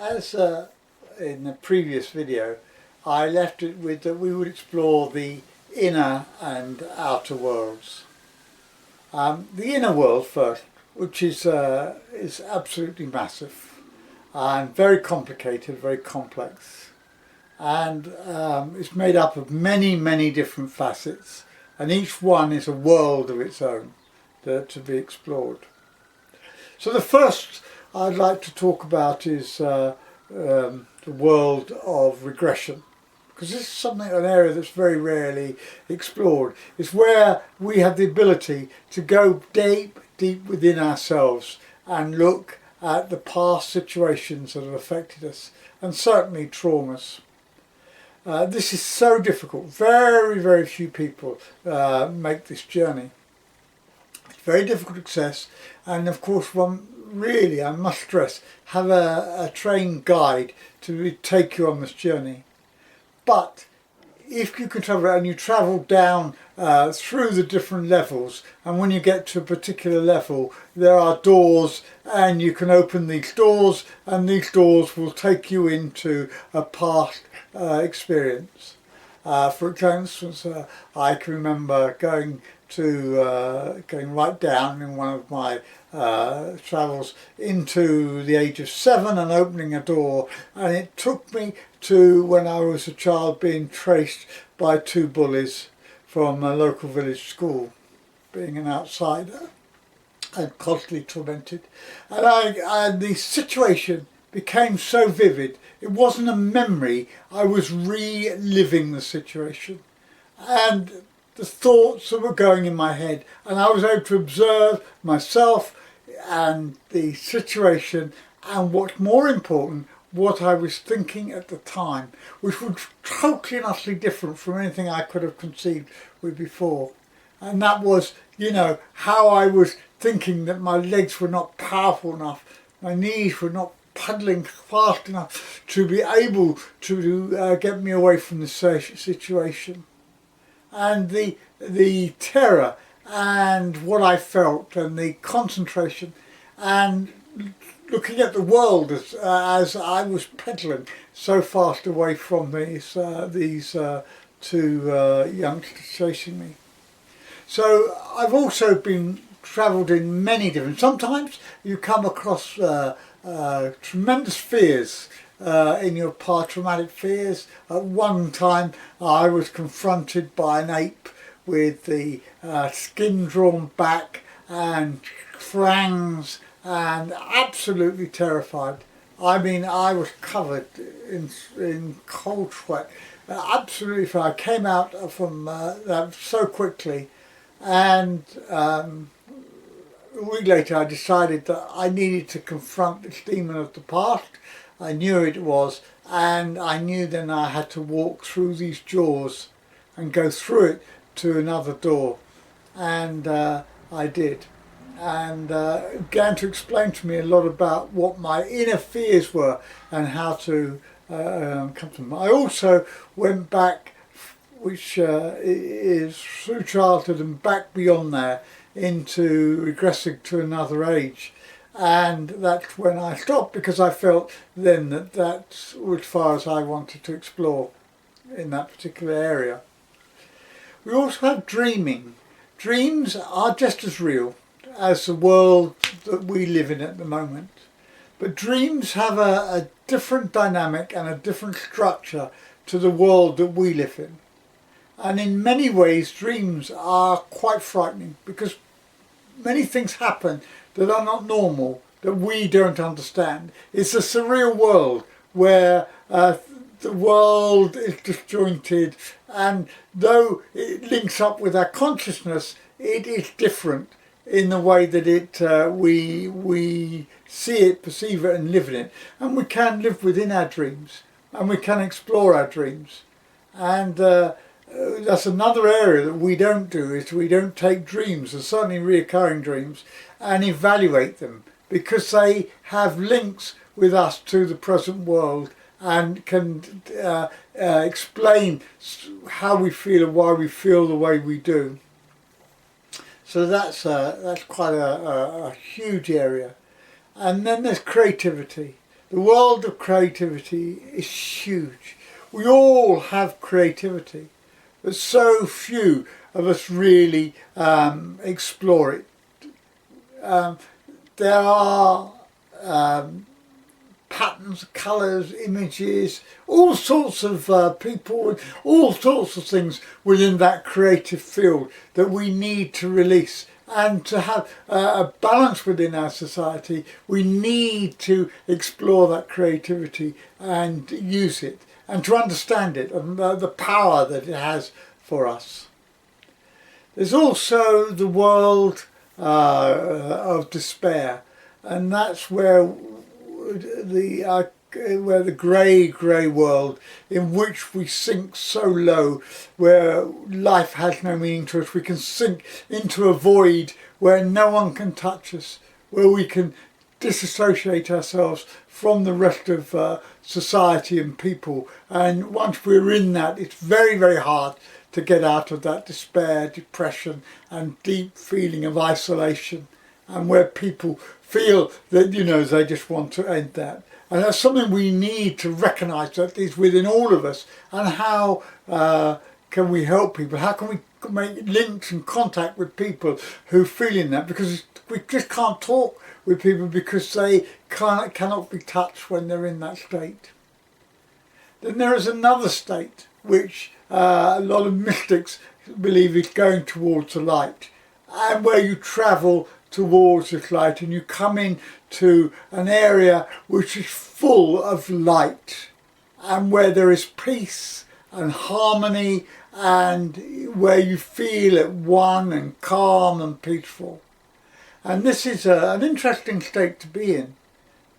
As in the previous video, I left it with that we would explore the inner and outer worlds. The inner world first, which is absolutely massive and very complicated, very complex, and it's made up of many different facets, and each one is a world of its own to be explored. So the first I'd like to talk about is the world of regression, because this is an area that's very rarely explored. It's where we have the ability to go deep within ourselves and look at the past situations that have affected us, and certainly traumas. This is so difficult. Very few people make this journey. It's very difficult to access, and of course one really, I must stress, have a trained guide to take you on this journey. But if you can travel and you travel down through the different levels, and when you get to a particular level there are doors, and you can open these doors, and these doors will take you into a past experience. For example, I can remember going right down in one of my travels into the age of 7 and opening a door, and it took me to when I was a child being traced by 2 bullies from a local village school, being an outsider and constantly tormented, and the situation became so vivid. It wasn't a memory, I was reliving the situation and the thoughts that were going in my head, and I was able to observe myself and the situation, and what's more important, what I was thinking at the time, which was totally and utterly different from anything I could have conceived with before. And that was, how I was thinking that my legs were not powerful enough, my knees were not paddling fast enough to be able to get me away from the situation. And the terror and what I felt and the concentration and looking at the world as I was pedaling so fast away from these 2 youngsters chasing me. So I've also travelled in many different. Sometimes you come across tremendous fears in your path, traumatic fears. At one time I was confronted by an ape with the skin drawn back and fangs, and absolutely terrified. I mean, I was covered in cold sweat. Absolutely, I came out from that so quickly, and a week later I decided that I needed to confront this demon of the past. I knew it was, and I knew then I had to walk through these jaws and go through it to another door, and I did, and began to explain to me a lot about what my inner fears were and how to come to them. I also went back, which is through childhood and back beyond there, into regressing to another age. And that's when I stopped, because I felt then that that's as far as I wanted to explore in that particular area. We also have dreaming. Dreams are just as real as the world that we live in at the moment. But dreams have a different dynamic and a different structure to the world that we live in. And in many ways dreams are quite frightening, because many things happen that are not normal, that we don't understand. It's a surreal world where the world is disjointed, and though it links up with our consciousness, it is different in the way that we see it, perceive it and live in it. And we can live within our dreams, and we can explore our dreams. And that's another area that we don't do, is we don't take dreams, and certainly reoccurring dreams, and evaluate them, because they have links with us to the present world and can explain how we feel and why we feel the way we do. So that's quite a huge area. And then there's creativity. The world of creativity is huge. We all have creativity, but so few of us really explore it. There are patterns, colours, images, all sorts of people, all sorts of things within that creative field that we need to release. And to have a balance within our society, we need to explore that creativity and use it, and to understand it and the power that it has for us. There's also the world of despair, and that's where the grey world in which we sink so low, where life has no meaning to us. We can sink into a void where no one can touch us, where we can disassociate ourselves from the rest of society and people. And once we're in that, it's very, very hard to get out of that despair, depression and deep feeling of isolation, and where people feel that, they just want to end that. And that's something we need to recognise that is within all of us. And how can we help people? How can we make links and contact with people who feel in that? Because we just can't talk with people because they cannot be touched when they're in that state. Then there is another state which a lot of mystics believe is going towards the light, and where you travel towards this light and you come into an area which is full of light, and where there is peace and harmony, and where you feel at one and calm and peaceful. And this is an interesting state to be in,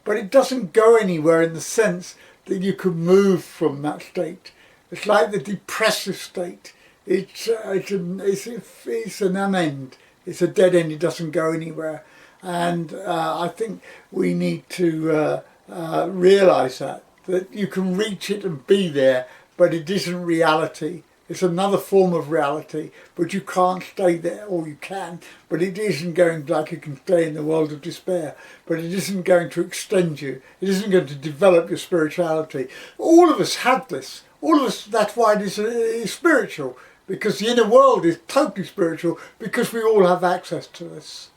but it doesn't go anywhere in the sense that you can move from that state. It's like the depressive state. It's an unend. It's a dead end. It doesn't go anywhere. And I think we need to realise that you can reach it and be there, but it isn't reality. It's another form of reality, but you can't stay there, or you can, but it isn't going, like you can stay in the world of despair, but it isn't going to extend you. It isn't going to develop your spirituality. All of us have this. All of us, that's why it is spiritual, because the inner world is totally spiritual, because we all have access to this.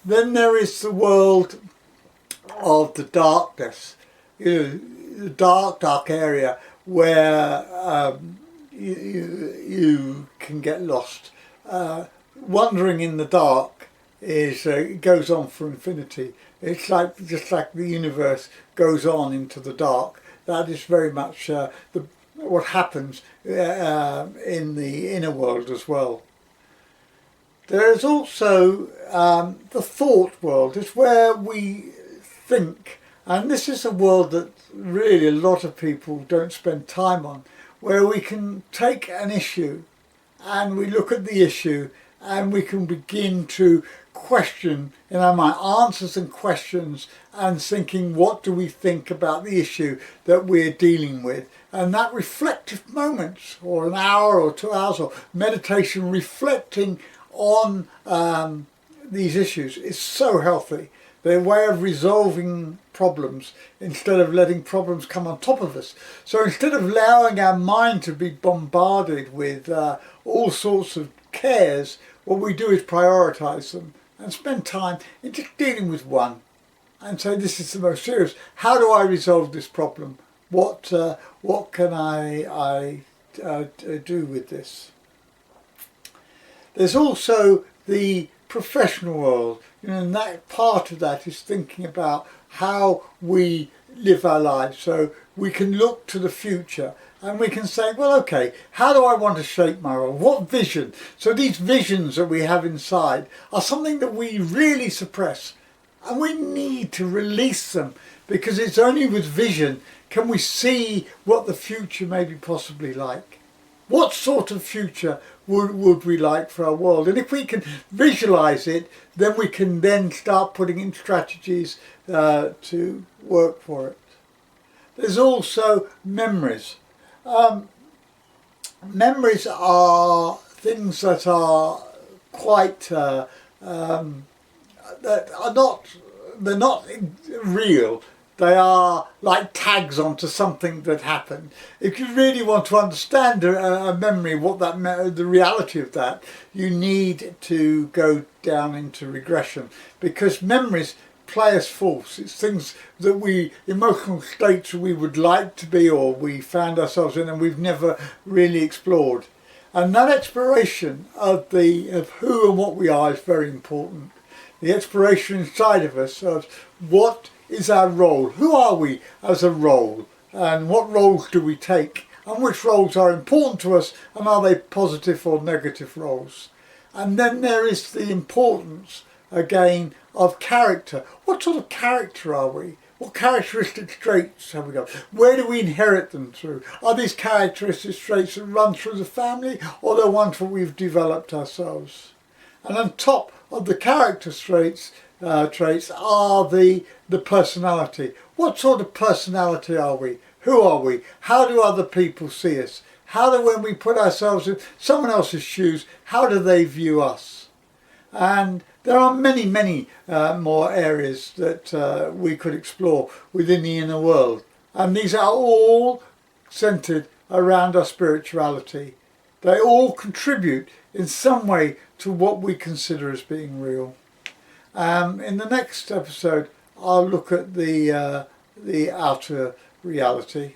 Then there is the world of the darkness, the dark area where you can get lost. Wandering in the dark it goes on for infinity. It's just like the universe goes on into the dark. That is very much what happens in the inner world as well. There is also the thought world. It's where we think, and this is a world that really a lot of people don't spend time on, where we can take an issue and we look at the issue and we can begin to question in our mind answers and questions, and thinking, what do we think about the issue that we're dealing with? And that reflective moments, or an hour or 2 hours, or meditation reflecting on these issues is so healthy. They're a way of resolving problems instead of letting problems come on top of us. So instead of allowing our mind to be bombarded with all sorts of cares, what we do is prioritise them and spend time in just dealing with one and say, this is the most serious. How do I resolve this problem? What can I do with this? There's also the professional world, and that part of that is thinking about how we live our lives. So we can look to the future and we can say, well, okay, how do I want to shape my role? What vision? So these visions that we have inside are something that we really suppress, and we need to release them, because it's only with vision can we see what the future may be possibly like. What sort of future would we like for our world? And if we can visualize it, then we can then start putting in strategies to work for it. There's also memories. Memories are things that are quite that are not, they're not real. They are like tags onto something that happened. If you really want to understand a memory, the reality of that, you need to go down into regression, because memories play us false. It's things that emotional states we would like to be or we found ourselves in and we've never really explored. And that exploration of who and what we are is very important. The exploration inside of us of what is our role, who are we as a role, and what roles do we take, and which roles are important to us, and are they positive or negative roles. And then there is the importance again of character. What sort of character are we? What characteristic traits have we got? Where do we inherit them through? Are these characteristic traits that run through the family, or the ones that we've developed ourselves? And on top of the character traits are the personality. What sort of personality are we? Who are we? How do other people see us? When we put ourselves in someone else's shoes, how do they view us? And there are many, many more areas that we could explore within the inner world. And these are all centered around our spirituality. They all contribute in some way to what we consider as being real. In the next episode, I'll look at the outer reality.